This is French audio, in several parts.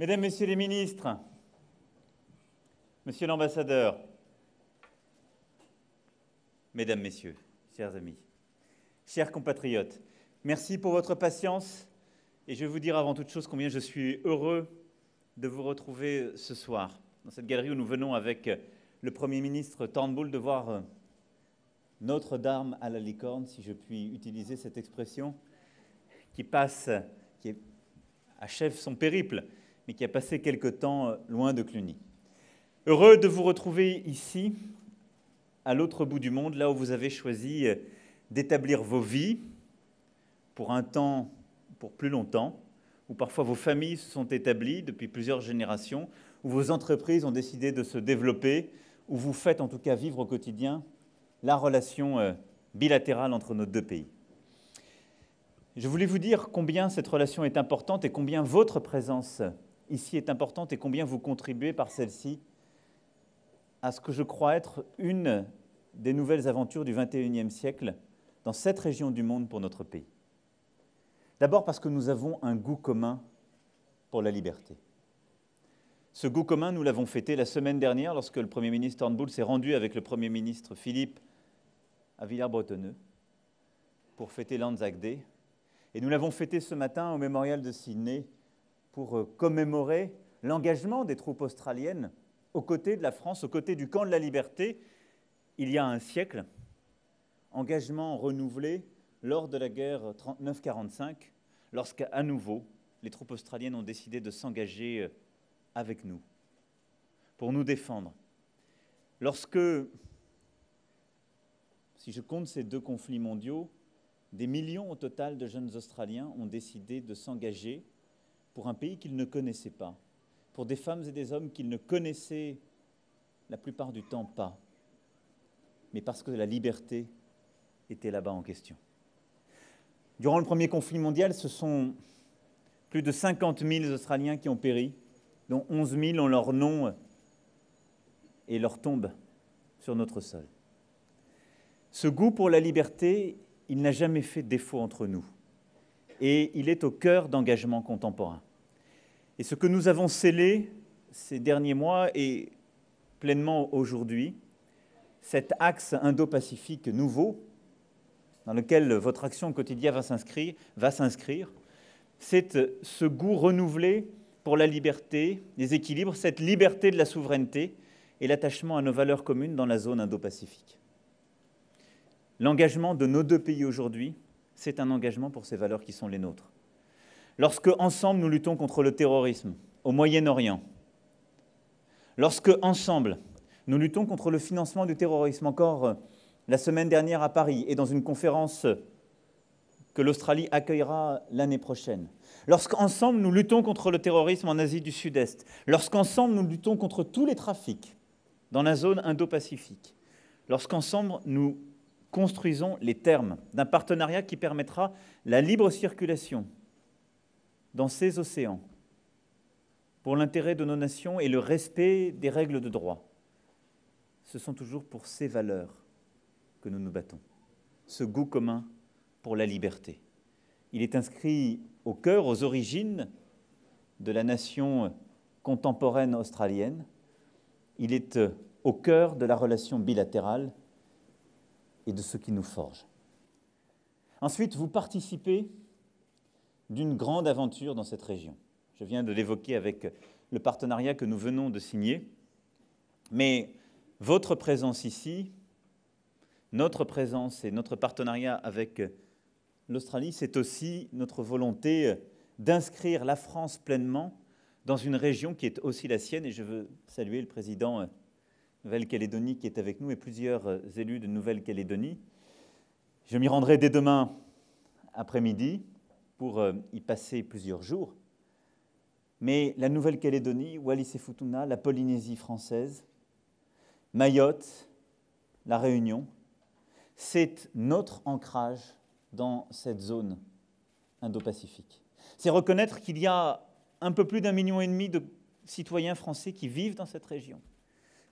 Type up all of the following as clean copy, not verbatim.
Mesdames, Messieurs les ministres, Monsieur l'ambassadeur, Mesdames, Messieurs, chers amis, chers compatriotes, merci pour votre patience et je vais vous dire avant toute chose combien je suis heureux de vous retrouver ce soir dans cette galerie où nous venons avec le Premier ministre Turnbull de voir Notre-Dame à la licorne, si je puis utiliser cette expression, qui achève son périple, mais qui a passé quelque temps loin de Cluny. Heureux de vous retrouver ici, à l'autre bout du monde, là où vous avez choisi d'établir vos vies pour un temps, pour plus longtemps, où parfois vos familles se sont établies depuis plusieurs générations, où vos entreprises ont décidé de se développer, où vous faites en tout cas vivre au quotidien la relation bilatérale entre nos deux pays. Je voulais vous dire combien cette relation est importante et combien votre présence ici est importante et combien vous contribuez par celle-ci à ce que je crois être une des nouvelles aventures du XXIe siècle dans cette région du monde pour notre pays. D'abord parce que nous avons un goût commun pour la liberté. Ce goût commun, nous l'avons fêté la semaine dernière lorsque le Premier ministre Turnbull s'est rendu avec le Premier ministre Philippe à Villers-Bretonneux pour fêter l'Anzac Day. Et nous l'avons fêté ce matin au mémorial de Sydney pour commémorer l'engagement des troupes australiennes aux côtés de la France, aux côtés du camp de la liberté, il y a un siècle, engagement renouvelé lors de la guerre 39-45, lorsqu'à nouveau, les troupes australiennes ont décidé de s'engager avec nous, pour nous défendre. Lorsque, si je compte ces deux conflits mondiaux, des millions au total de jeunes Australiens ont décidé de s'engager pour un pays qu'ils ne connaissaient pas, pour des femmes et des hommes qu'ils ne connaissaient la plupart du temps pas, mais parce que la liberté était là-bas en question. Durant le premier conflit mondial, ce sont plus de 50 000 Australiens qui ont péri, dont 11 000 ont leur nom et leur tombe sur notre sol. Ce goût pour la liberté, il n'a jamais fait défaut entre nous et il est au cœur d'engagements contemporains. Et ce que nous avons scellé ces derniers mois et pleinement aujourd'hui, cet axe indo-pacifique nouveau dans lequel votre action au quotidien va s'inscrire, c'est ce goût renouvelé pour la liberté, les équilibres, cette liberté de la souveraineté et l'attachement à nos valeurs communes dans la zone indo-pacifique. L'engagement de nos deux pays aujourd'hui, c'est un engagement pour ces valeurs qui sont les nôtres. Lorsque, ensemble, nous luttons contre le terrorisme au Moyen-Orient, lorsque, ensemble, nous luttons contre le financement du terrorisme, encore la semaine dernière à Paris et dans une conférence que l'Australie accueillera l'année prochaine, lorsqu'ensemble, nous luttons contre le terrorisme en Asie du Sud-Est, lorsqu'ensemble, nous luttons contre tous les trafics dans la zone indo-pacifique, lorsqu'ensemble, nous construisons les termes d'un partenariat qui permettra la libre circulation dans ces océans pour l'intérêt de nos nations et le respect des règles de droit. Ce sont toujours pour ces valeurs que nous nous battons. Ce goût commun pour la liberté. Il est inscrit au cœur, aux origines de la nation contemporaine australienne. Il est au cœur de la relation bilatérale et de ce qui nous forge. Ensuite, vous participez d'une grande aventure dans cette région. Je viens de l'évoquer avec le partenariat que nous venons de signer, mais votre présence ici, notre présence et notre partenariat avec l'Australie, c'est aussi notre volonté d'inscrire la France pleinement dans une région qui est aussi la sienne, et je veux saluer le président Nouvelle-Calédonie qui est avec nous et plusieurs élus de Nouvelle-Calédonie. Je m'y rendrai dès demain après-midi pour y passer plusieurs jours. Mais la Nouvelle-Calédonie, Wallis-et-Futuna, la Polynésie française, Mayotte, la Réunion, c'est notre ancrage dans cette zone indo-pacifique. C'est reconnaître qu'il y a un peu plus d'1,5 million de citoyens français qui vivent dans cette région,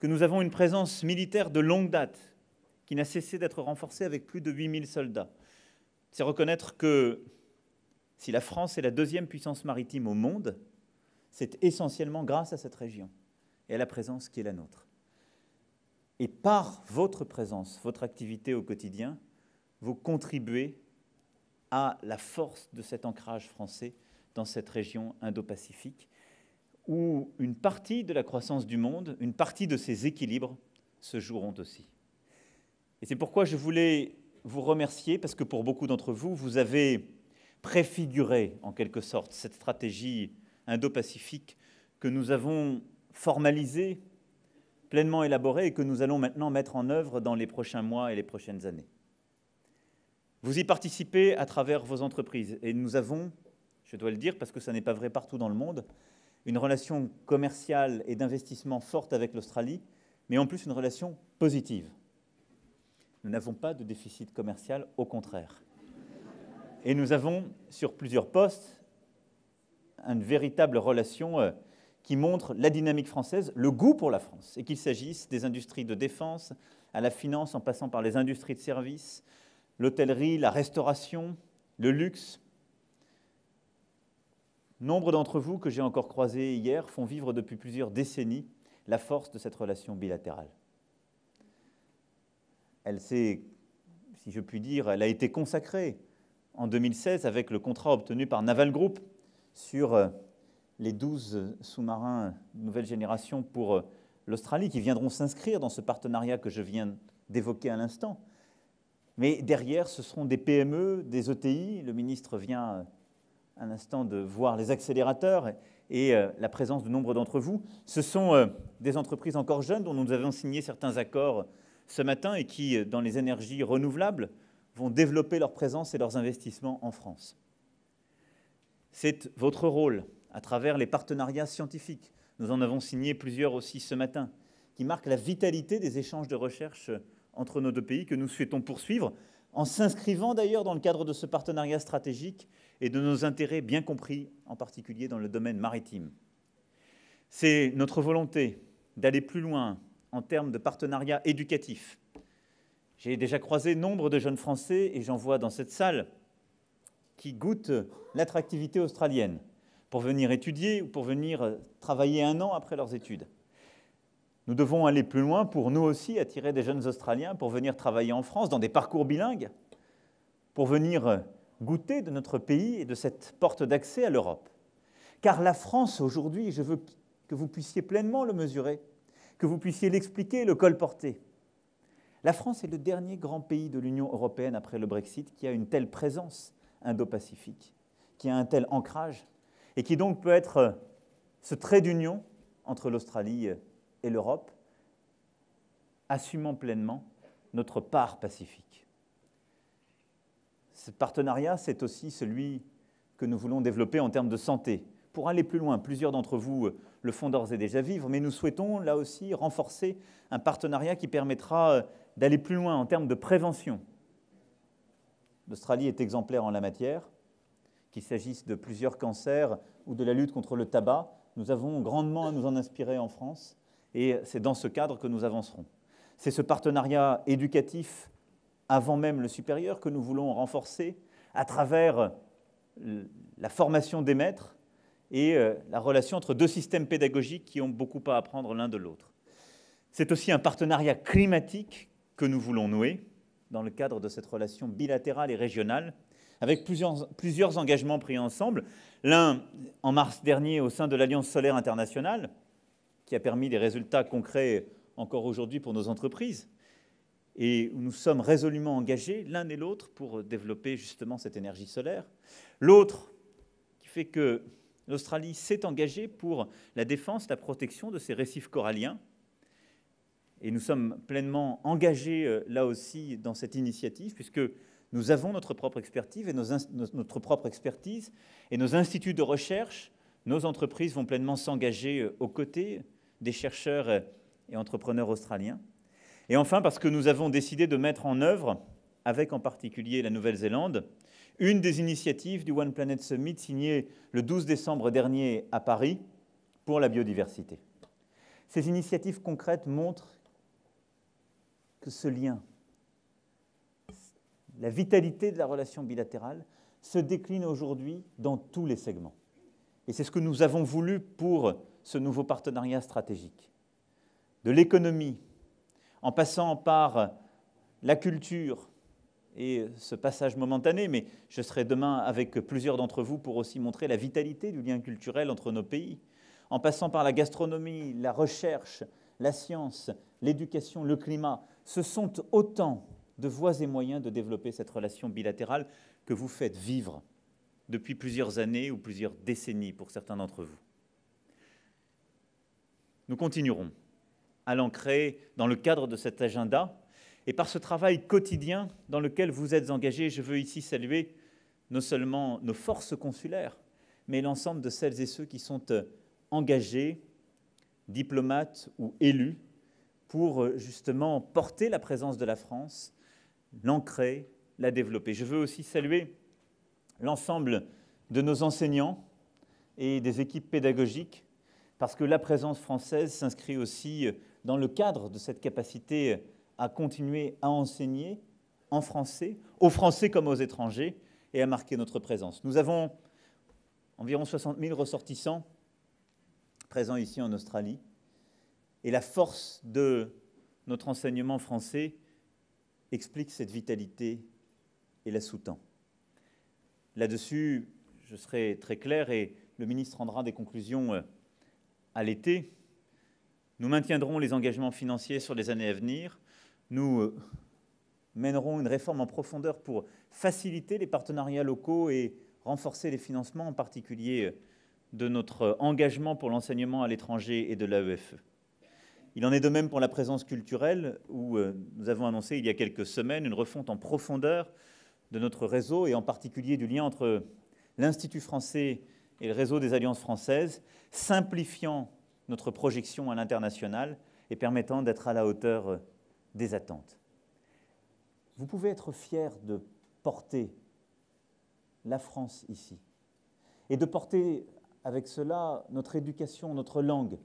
que nous avons une présence militaire de longue date qui n'a cessé d'être renforcée avec plus de 8 000 soldats. C'est reconnaître que si la France est la deuxième puissance maritime au monde, c'est essentiellement grâce à cette région et à la présence qui est la nôtre. Et par votre présence, votre activité au quotidien, vous contribuez à la force de cet ancrage français dans cette région Indo-Pacifique, où une partie de la croissance du monde, une partie de ses équilibres se joueront aussi. Et c'est pourquoi je voulais vous remercier, parce que pour beaucoup d'entre vous, vous avez préfiguré en quelque sorte cette stratégie Indo-Pacifique que nous avons formalisée, pleinement élaborée et que nous allons maintenant mettre en œuvre dans les prochains mois et les prochaines années. Vous y participez à travers vos entreprises et nous avons, je dois le dire parce que ça n'est pas vrai partout dans le monde, une relation commerciale et d'investissement forte avec l'Australie, mais en plus une relation positive. Nous n'avons pas de déficit commercial, au contraire. Et nous avons, sur plusieurs postes, une véritable relation qui montre la dynamique française, le goût pour la France, et qu'il s'agisse des industries de défense, à la finance, en passant par les industries de services, l'hôtellerie, la restauration, le luxe. Nombre d'entre vous que j'ai encore croisés hier font vivre depuis plusieurs décennies la force de cette relation bilatérale. Elle s'est, si je puis dire, elle a été consacrée en 2016 avec le contrat obtenu par Naval Group sur les 12 sous-marins de nouvelle génération pour l'Australie qui viendront s'inscrire dans ce partenariat que je viens d'évoquer à l'instant. Mais derrière, ce seront des PME, des ETI. Le ministre vient un instant de voir les accélérateurs et la présence de nombre d'entre vous. Ce sont des entreprises encore jeunes dont nous avons signé certains accords ce matin et qui, dans les énergies renouvelables, vont développer leur présence et leurs investissements en France. C'est votre rôle à travers les partenariats scientifiques. Nous en avons signé plusieurs aussi ce matin, qui marquent la vitalité des échanges de recherche entre nos deux pays que nous souhaitons poursuivre, en s'inscrivant d'ailleurs dans le cadre de ce partenariat stratégique et de nos intérêts bien compris, en particulier dans le domaine maritime. C'est notre volonté d'aller plus loin en termes de partenariat éducatif. J'ai déjà croisé nombre de jeunes Français, et j'en vois dans cette salle, qui goûtent l'attractivité australienne pour venir étudier ou pour venir travailler 1 an après leurs études. Nous devons aller plus loin pour nous aussi attirer des jeunes Australiens pour venir travailler en France dans des parcours bilingues, pour venir goûter de notre pays et de cette porte d'accès à l'Europe. Car la France aujourd'hui, je veux que vous puissiez pleinement le mesurer, que vous puissiez l'expliquer, le colporter. La France est le dernier grand pays de l'Union européenne après le Brexit qui a une telle présence indo-pacifique, qui a un tel ancrage et qui donc peut être ce trait d'union entre l'Australie et l'Europe, assumant pleinement notre part pacifique. Ce partenariat, c'est aussi celui que nous voulons développer en termes de santé. Pour aller plus loin, plusieurs d'entre vous le font d'ores et déjà vivre, mais nous souhaitons là aussi renforcer un partenariat qui permettra d'aller plus loin en termes de prévention. L'Australie est exemplaire en la matière, qu'il s'agisse de plusieurs cancers ou de la lutte contre le tabac. Nous avons grandement à nous en inspirer en France et c'est dans ce cadre que nous avancerons. C'est ce partenariat éducatif avant même le supérieur que nous voulons renforcer à travers la formation des maîtres et la relation entre 2 systèmes pédagogiques qui ont beaucoup à apprendre l'un de l'autre. C'est aussi un partenariat climatique que nous voulons nouer dans le cadre de cette relation bilatérale et régionale, avec plusieurs engagements pris ensemble. L'un en mars dernier au sein de l'Alliance solaire internationale, qui a permis des résultats concrets encore aujourd'hui pour nos entreprises, et où nous sommes résolument engagés l'un et l'autre pour développer justement cette énergie solaire. L'autre qui fait que l'Australie s'est engagée pour la défense, la protection de ses récifs coralliens. Et nous sommes pleinement engagés là aussi dans cette initiative, puisque nous avons notre propre expertise et nos instituts de recherche, nos entreprises vont pleinement s'engager aux côtés des chercheurs et entrepreneurs australiens. Et enfin, parce que nous avons décidé de mettre en œuvre, avec en particulier la Nouvelle-Zélande, une des initiatives du One Planet Summit signée le 12 décembre dernier à Paris pour la biodiversité. Ces initiatives concrètes montrent que ce lien, la vitalité de la relation bilatérale, se décline aujourd'hui dans tous les segments. Et c'est ce que nous avons voulu pour ce nouveau partenariat stratégique. De l'économie, en passant par la culture et ce passage momentané, mais je serai demain avec plusieurs d'entre vous pour aussi montrer la vitalité du lien culturel entre nos pays, en passant par la gastronomie, la recherche, la science, l'éducation, le climat. Ce sont autant de voies et moyens de développer cette relation bilatérale que vous faites vivre depuis plusieurs années ou plusieurs décennies pour certains d'entre vous. Nous continuerons à l'ancrer dans le cadre de cet agenda et par ce travail quotidien dans lequel vous êtes engagés. Je veux ici saluer non seulement nos forces consulaires, mais l'ensemble de celles et ceux qui sont engagés, diplomates ou élus, pour justement porter la présence de la France, l'ancrer, la développer. Je veux aussi saluer l'ensemble de nos enseignants et des équipes pédagogiques, parce que la présence française s'inscrit aussi dans le cadre de cette capacité à continuer à enseigner en français, aux Français comme aux étrangers, et à marquer notre présence. Nous avons environ 60 000 ressortissants présents ici en Australie, et la force de notre enseignement français explique cette vitalité et la sous-tend. Là-dessus, je serai très clair et le ministre rendra des conclusions à l'été. Nous maintiendrons les engagements financiers sur les années à venir. Nous mènerons une réforme en profondeur pour faciliter les partenariats locaux et renforcer les financements, en particulier de notre engagement pour l'enseignement à l'étranger et de l'AEFE. Il en est de même pour la présence culturelle, où nous avons annoncé il y a quelques semaines une refonte en profondeur de notre réseau et en particulier du lien entre l'Institut français et le réseau des alliances françaises, simplifiant notre projection à l'international et permettant d'être à la hauteur des attentes. Vous pouvez être fiers de porter la France ici et de porter avec cela notre éducation, notre langue.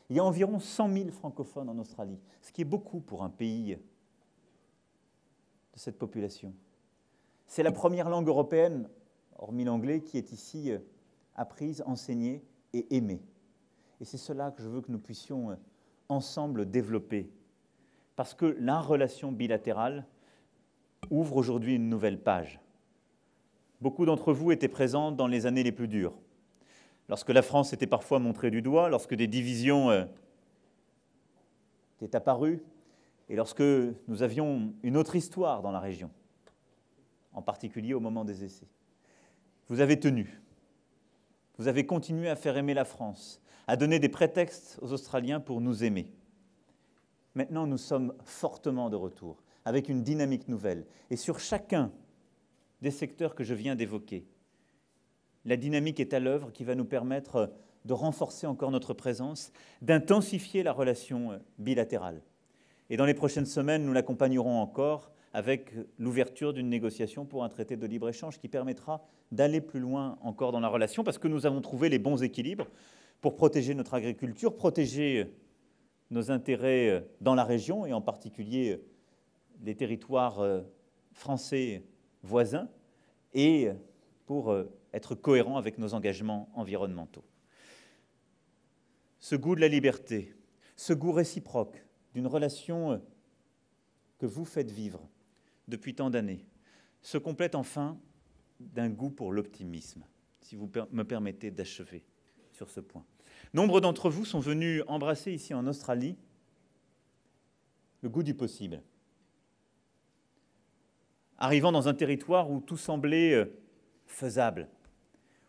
Il y a environ 100 000 francophones en Australie, ce qui est beaucoup pour un pays de cette population. C'est la première langue européenne, hormis l'anglais, qui est ici apprise, enseignée et aimée. Et c'est cela que je veux que nous puissions ensemble développer. Parce que la relation bilatérale ouvre aujourd'hui une nouvelle page. Beaucoup d'entre vous étaient présents dans les années les plus dures, lorsque la France était parfois montrée du doigt, lorsque des divisions étaient apparues, et lorsque nous avions une autre histoire dans la région, en particulier au moment des essais. Vous avez tenu, vous avez continué à faire aimer la France, à donner des prétextes aux Australiens pour nous aimer. Maintenant, nous sommes fortement de retour, avec une dynamique nouvelle. Et sur chacun des secteurs que je viens d'évoquer, la dynamique est à l'œuvre qui va nous permettre de renforcer encore notre présence, d'intensifier la relation bilatérale. Et dans les prochaines semaines, nous l'accompagnerons encore avec l'ouverture d'une négociation pour un traité de libre-échange qui permettra d'aller plus loin encore dans la relation, parce que nous avons trouvé les bons équilibres pour protéger notre agriculture, protéger nos intérêts dans la région, et en particulier les territoires français voisins, et pour être cohérent avec nos engagements environnementaux. Ce goût de la liberté, ce goût réciproque d'une relation que vous faites vivre depuis tant d'années, se complète enfin d'un goût pour l'optimisme, si vous me permettez d'achever sur ce point. Nombre d'entre vous sont venus embrasser ici en Australie le goût du possible, arrivant dans un territoire où tout semblait faisable,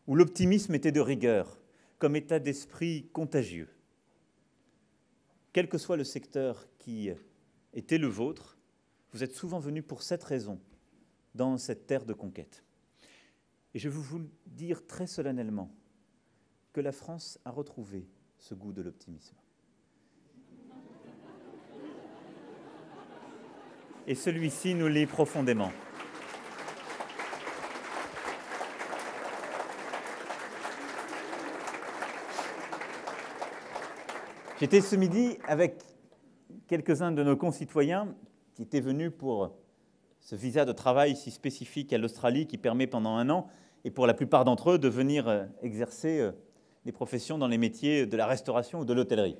où l'optimisme était de rigueur, comme état d'esprit contagieux. Quel que soit le secteur qui était le vôtre, vous êtes souvent venus pour cette raison dans cette terre de conquête. Et je veux vous dire très solennellement que la France a retrouvé ce goût de l'optimisme. Et celui-ci nous lie profondément. J'étais ce midi avec quelques-uns de nos concitoyens qui étaient venus pour ce visa de travail si spécifique à l'Australie qui permet pendant 1 an et pour la plupart d'entre eux, de venir exercer des professions dans les métiers de la restauration ou de l'hôtellerie.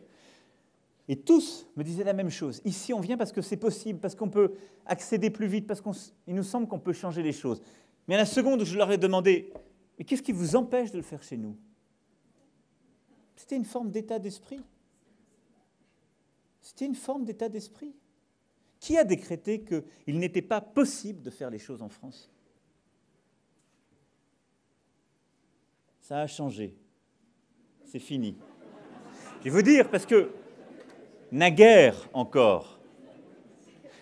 Et tous me disaient la même chose. Ici, on vient parce que c'est possible, parce qu'on peut accéder plus vite, parce qu'il nous semble qu'on peut changer les choses. Mais à la seconde où je leur ai demandé « Mais qu'est-ce qui vous empêche de le faire chez nous ?» C'était une forme d'état d'esprit. C'était une forme d'état d'esprit. Qui a décrété qu'il n'était pas possible de faire les choses en France? Ça a changé. C'est fini. Je vais vous dire, parce que naguère encore,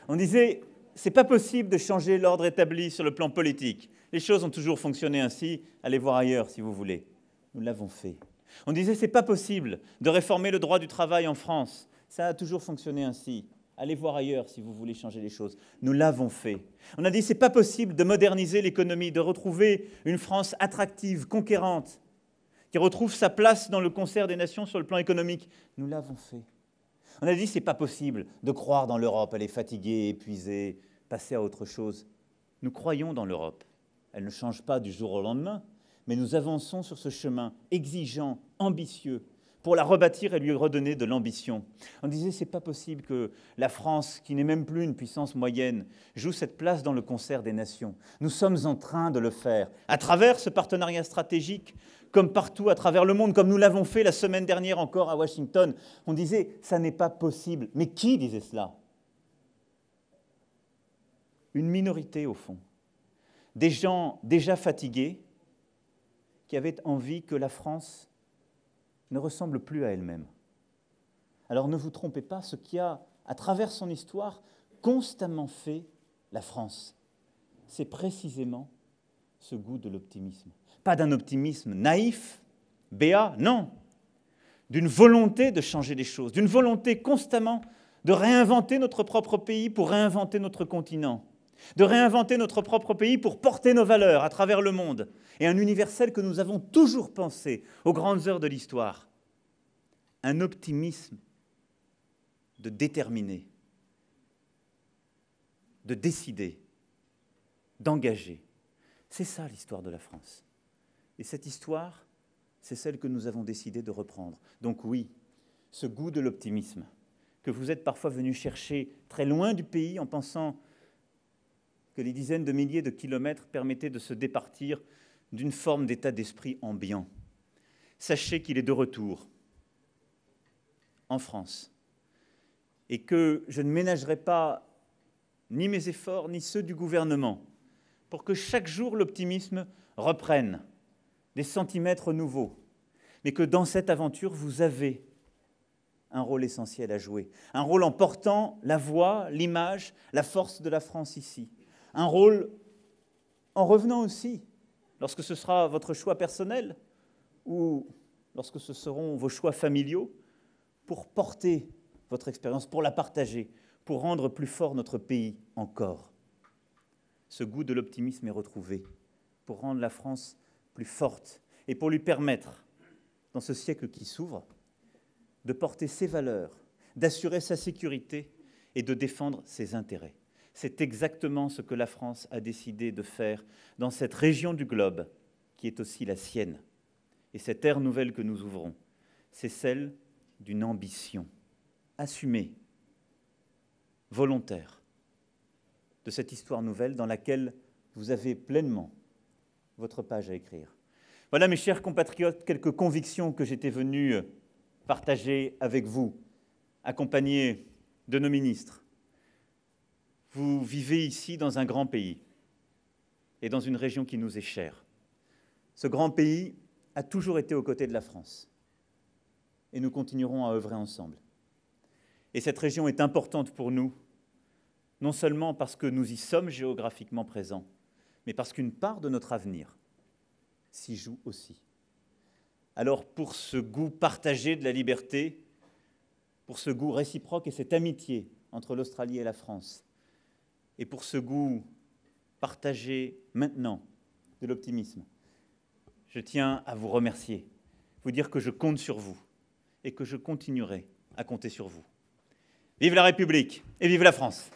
on disait « c'est pas possible de changer l'ordre établi sur le plan politique. Les choses ont toujours fonctionné ainsi, allez voir ailleurs si vous voulez. » Nous l'avons fait. On disait « c'est pas possible de réformer le droit du travail en France. Ça a toujours fonctionné ainsi. Allez voir ailleurs si vous voulez changer les choses. » Nous l'avons fait. On a dit « c'est pas possible de moderniser l'économie, de retrouver une France attractive, conquérante, qui retrouve sa place dans le concert des nations sur le plan économique. » Nous l'avons fait. On a dit « c'est pas possible de croire dans l'Europe, elle est fatiguée, épuisée, passer à autre chose. » Nous croyons dans l'Europe. Elle ne change pas du jour au lendemain, mais nous avançons sur ce chemin exigeant, ambitieux, pour la rebâtir et lui redonner de l'ambition. On disait « c'est pas possible que la France, qui n'est même plus une puissance moyenne, joue cette place dans le concert des nations. » Nous sommes en train de le faire, à travers ce partenariat stratégique, comme partout à travers le monde, comme nous l'avons fait la semaine dernière encore à Washington. On disait « ça n'est pas possible ». Mais qui disait cela? Une minorité, au fond. Des gens déjà fatigués, qui avaient envie que la France ne ressemble plus à elle-même. Alors ne vous trompez pas, ce qui a, à travers son histoire, constamment fait la France, c'est précisément ce goût de l'optimisme. Pas d'un optimisme naïf, béat, non. D'une volonté de changer les choses, d'une volonté constamment de réinventer notre propre pays pour réinventer notre continent, de réinventer notre propre pays pour porter nos valeurs à travers le monde, et un universel que nous avons toujours pensé aux grandes heures de l'histoire. Un optimisme de déterminer, de décider, d'engager. C'est ça l'histoire de la France. Et cette histoire, c'est celle que nous avons décidé de reprendre. Donc oui, ce goût de l'optimisme que vous êtes parfois venus chercher très loin du pays en pensant que les dizaines de milliers de kilomètres permettaient de se départir d'une forme d'état d'esprit ambiant. Sachez qu'il est de retour en France et que je ne ménagerai pas ni mes efforts ni ceux du gouvernement pour que chaque jour l'optimisme reprenne des centimètres nouveaux, mais que dans cette aventure, vous avez un rôle essentiel à jouer, un rôle en portant la voix, l'image, la force de la France ici, un rôle en revenant aussi, lorsque ce sera votre choix personnel ou lorsque ce seront vos choix familiaux, pour porter votre expérience, pour la partager, pour rendre plus fort notre pays encore. Ce goût de l'optimisme est retrouvé pour rendre la France plus forte et pour lui permettre, dans ce siècle qui s'ouvre, de porter ses valeurs, d'assurer sa sécurité et de défendre ses intérêts. C'est exactement ce que la France a décidé de faire dans cette région du globe qui est aussi la sienne. Et cette ère nouvelle que nous ouvrons, c'est celle d'une ambition assumée, volontaire, de cette histoire nouvelle dans laquelle vous avez pleinement votre page à écrire. Voilà, mes chers compatriotes, quelques convictions que j'étais venu partager avec vous, accompagné de nos ministres. Vous vivez ici dans un grand pays et dans une région qui nous est chère. Ce grand pays a toujours été aux côtés de la France et nous continuerons à œuvrer ensemble. Et cette région est importante pour nous, non seulement parce que nous y sommes géographiquement présents, mais parce qu'une part de notre avenir s'y joue aussi. Alors pour ce goût partagé de la liberté, pour ce goût réciproque et cette amitié entre l'Australie et la France, et pour ce goût partagé maintenant de l'optimisme, je tiens à vous remercier, vous dire que je compte sur vous et que je continuerai à compter sur vous. Vive la République et vive la France!